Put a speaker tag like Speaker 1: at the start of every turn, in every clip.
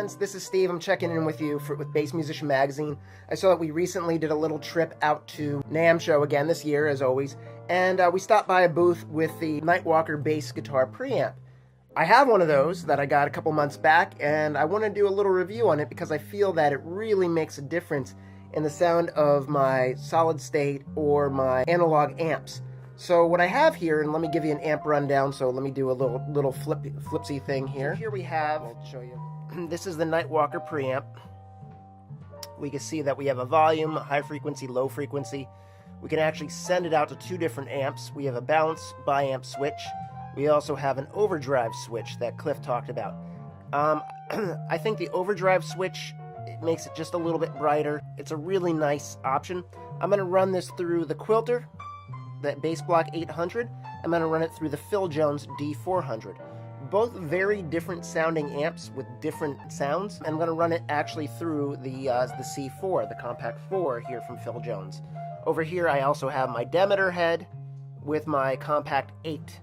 Speaker 1: friends, this is Steve. I'm checking in with you with Bass Musician Magazine. I saw that we recently did a little trip out to NAMM show again this year, as always, and we stopped by a booth with the Nitewalker Bass guitar preamp. I have one of those that I got a couple months back, and I want to do a little review on it because I feel that it really makes a difference in the sound of my solid state or my analog amps. So what I have here, and let me give you an amp rundown, so let me do a little flipsy thing here. Here we have, I'll show you, this is the Nitewalker preamp. We can see that we have a volume, high frequency, low frequency. We can actually send it out to two different amps. We have a balance bi-amp switch. We also have an overdrive switch that Cliff talked about. I think the overdrive switch, it makes it just a little bit brighter. It's a really nice option. I'm going to run this through the Quilter, that Bass Block 800. I'm going to run it through the Phil Jones D400. Both very different sounding amps with different sounds. I'm going to run it actually through the C4, the Compact 4 here from Phil Jones. Over here I also have my Demeter head with my Compact 8.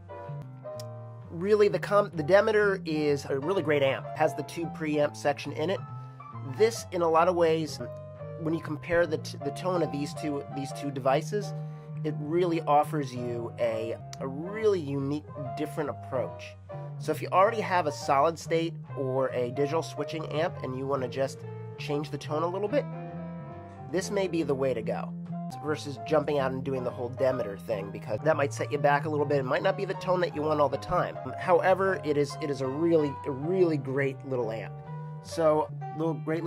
Speaker 1: Really, the Demeter is a really great amp. It has the tube preamp section in it. This, in a lot of ways, when you compare the tone of these two devices, it really offers you a really unique, different approach. So if you already have a solid state or a digital switching amp and you want to just change the tone a little bit, this may be the way to go versus jumping out and doing the whole Demeter thing, because that might set you back a little bit. It might not be the tone that you want all the time. However, it is a really great little amp. So great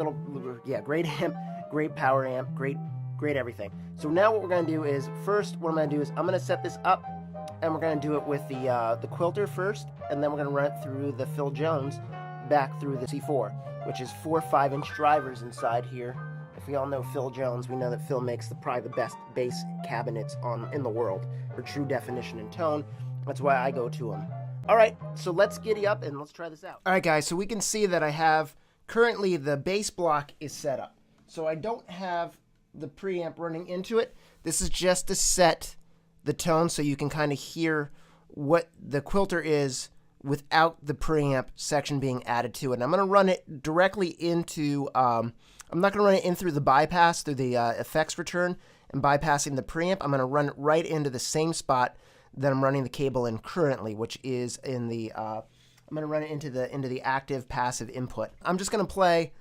Speaker 1: amp, great power amp, great everything. So now what we're going to do is, first what I'm going to do is I'm going to set this up, and we're going to do it with the Quilter first, and then we're going to run it through the Phil Jones back through the C4, which is 4 5-inch drivers inside here. If we all know Phil Jones, we know that Phil makes probably the best bass cabinets in the world for true definition and tone. That's why I go to him. All right, so let's giddy up and let's try this out. All right, guys, so we can see that I have currently the bass block is set up. So I don't have the preamp running into it. This is just to set the tone so you can kind of hear what the Quilter is without the preamp section being added to it. And I'm going to run it directly into, I'm not going to run it in through the bypass, through the effects return and bypassing the preamp. I'm going to run it right into the same spot that I'm running the cable in currently, which is in the, I'm going to run it into the active passive input. I'm just going to play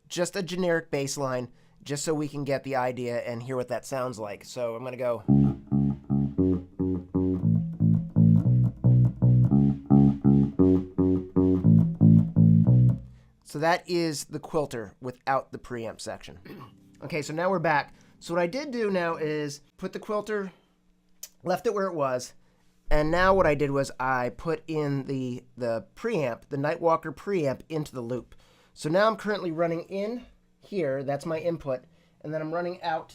Speaker 1: just a generic bass line, just so we can get the idea and hear what that sounds like. So I'm going to go. So that is the Quilter without the preamp section. Okay, so now we're back. So what I did do now is put the Quilter, left it where it was, and now what I did was I put in the preamp, the Nitewalker preamp, into the loop. So now I'm currently running in here, that's my input, and then I'm running out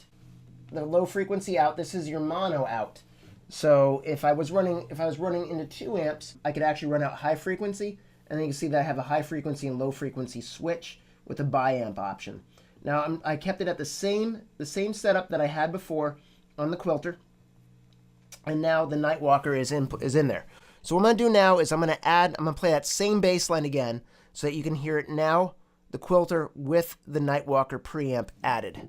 Speaker 1: the low frequency out. This is your mono out. So if I was running into 2 amps, I could actually run out high frequency, and then you can see that I have a high frequency and low frequency switch with a bi-amp option. Now I kept it at the same setup that I had before on the Quilter, and now the Nitewalker is in there. So what I'm going to do now is I'm going to play that same bass line again so that you can hear it now, the Quilter with the Nitewalker preamp added.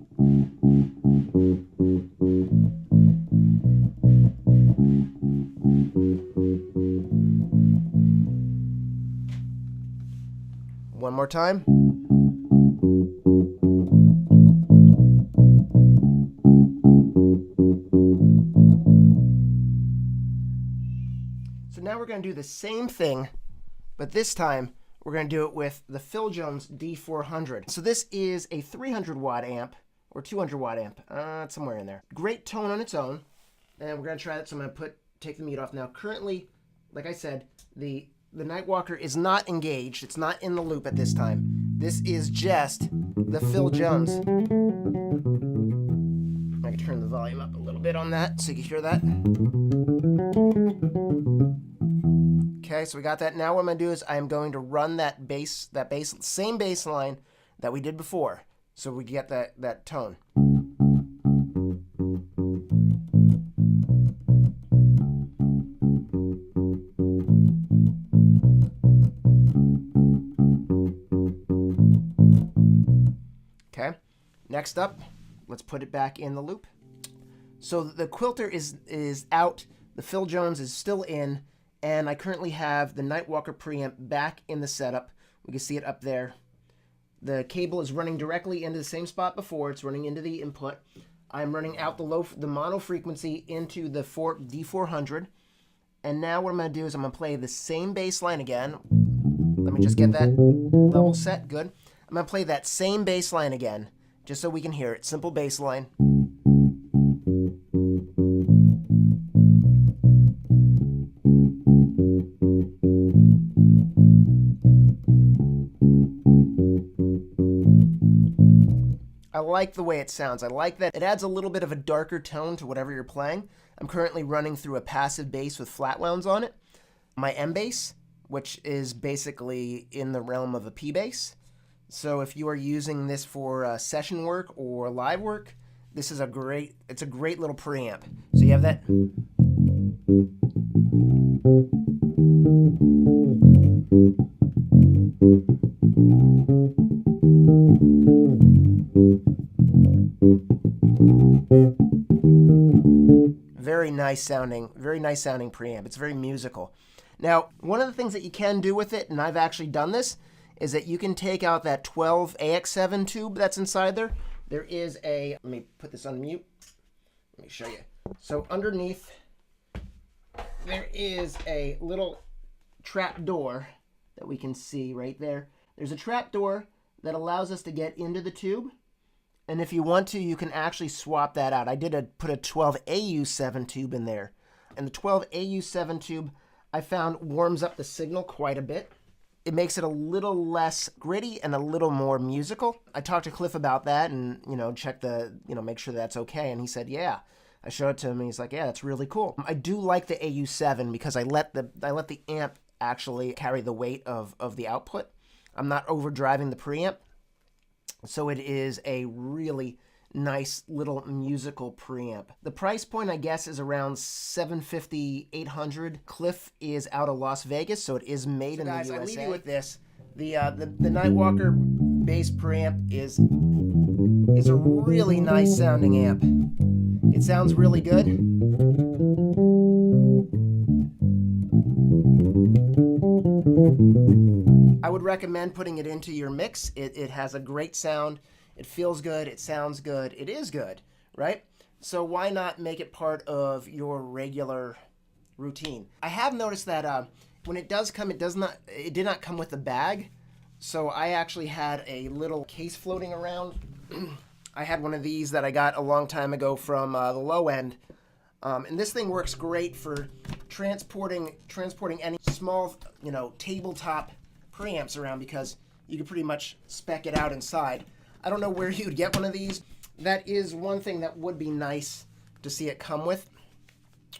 Speaker 1: One more time. So now we're going to do the same thing, but this time we're going to do it with the Phil Jones D400. So this is a 300 watt amp, or 200 watt amp, it's somewhere in there. Great tone on its own, and we're going to try that. So I'm going to take the mute off now. Currently, like I said, the Nitewalker is not engaged. It's not in the loop at this time. This is just the Phil Jones. I can turn the volume up a little bit on that so you can hear that. Okay, so we got that. Now what I'm going to do is I am going to run that same bass line that we did before, so we get that tone. Next up, let's put it back in the loop. So the quilter is out, the Phil Jones is still in, and I currently have the Nitewalker preamp back in the setup. We can see it up there. The cable is running directly into the same spot before. It's running into the input. I'm running out the mono frequency into the D400. And now what I'm going to do is I'm going to play the same bass line again. Let me just get that level set. Good. I'm going to play that same bass line again, just so we can hear it. Simple bass line. I like the way it sounds. I like that it adds a little bit of a darker tone to whatever you're playing. I'm currently running through a passive bass with flat wounds on it. My M bass, which is basically in the realm of a P bass. So if you are using this for session work or live work, this is it's a great little preamp. So you have that. Very nice sounding preamp. It's very musical. Now, one of the things that you can do with it, and I've actually done this, is that you can take out that 12 AX7 tube that's inside there. There is let me put this on mute. Let me show you. So underneath, there is a little trap door that we can see right there. There's a trap door that allows us to get into the tube. And if you want to, you can actually swap that out. I did put a 12 AU7 tube in there. And the 12 AU7 tube, I found, warms up the signal quite a bit. It makes it a little less gritty and a little more musical. I talked to Cliff about that and, check make sure that's okay. And he said, yeah. I showed it to him and he's like, yeah, that's really cool. I do like the AU7 because I let the amp actually carry the weight of the output. I'm not overdriving the preamp. So it is a really nice little musical preamp. The price point, I guess, is around $750, $800. Cliff is out of Las Vegas, so it is made in the USA. I leave you with this. The Nitewalker bass preamp is a really nice sounding amp. It sounds really good. I would recommend putting it into your mix. It has a great sound. It feels good. It sounds good. It is good, right? So why not make it part of your regular routine? I have noticed that when it does come, it did not come with a bag. So I actually had a little case floating around. I had one of these that I got a long time ago from the Low End. And this thing works great for transporting any small, tabletop preamps around because you can pretty much spec it out inside. I don't know where you'd get one of these. That is one thing that would be nice to see it come with.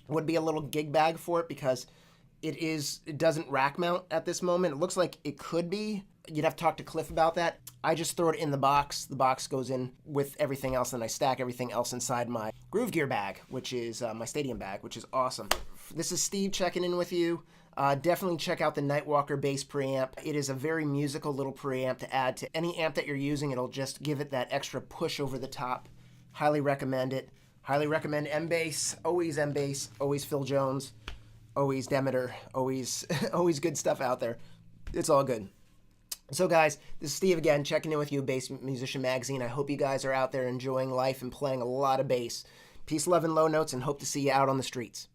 Speaker 1: Would be a little gig bag for it because it doesn't rack mount at this moment. It looks like it could be. You'd have to talk to Cliff about that. I just throw it in the box. The box goes in with everything else, and I stack everything else inside my Groove Gear bag, which is my stadium bag, which is awesome. This is Steve checking in with you. Definitely check out the Nitewalker bass preamp. It is a very musical little preamp to add to any amp that you're using. It'll just give it that extra push over the top. Highly recommend it. Highly recommend M-Bass, always Phil Jones, always Demeter, always good stuff out there. It's all good. So guys, this is Steve again, checking in with you, Bass Musician Magazine. I hope you guys are out there enjoying life and playing a lot of bass. Peace, love, and low notes, and hope to see you out on the streets.